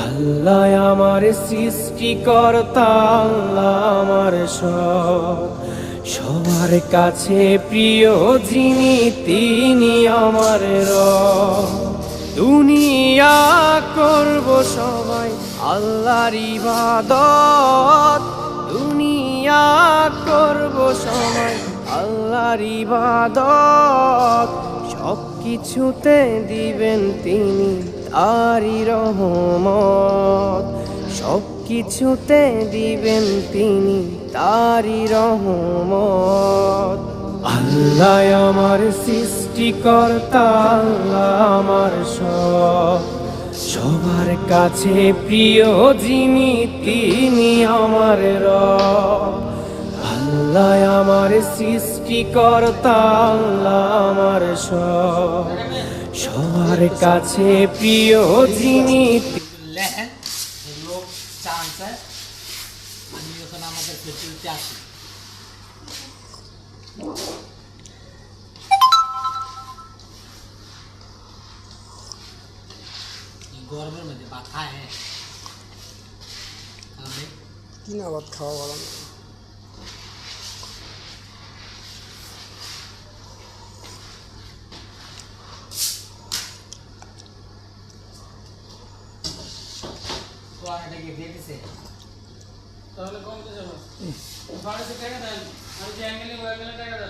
আল্লাহ আমার সৃষ্টিকর্তা, আল্লাহ আমার সবার কাছে প্রিয় যিনি তিনি আমার রব। দুনিয়া করব সবাই আল্লাহর ইবাদত, দুনিয়া করব সবাই আল্লাহর ইবাদত। সব কিছুতে দিবেন তিনি তারই রহমত, সব কিছুতে দিবেন তিনি তারই রহমত। আল্লাহ আমার সৃষ্টিকর্তা, আল্লাহ আমার সবার কাছে প্রিয় যিনি তিনি আমার রব। আল্লাহ আমার সৃষ্টিকর্তা, আল্লাহ আমার সবার কাছে প্রিয় যিনি। লেহেন লোক চান্স আমি যখন আমাদের ফেসিলিটি আসি গরমের মধ্যে ভাত খায় কি না ভাত খাওয়া ভালো না। তাহলে কমতে যাবো। 12 টাকা দেন, আর যে অ্যাঙ্গেলে ওই অ্যাঙ্গেলে টাকা দেন।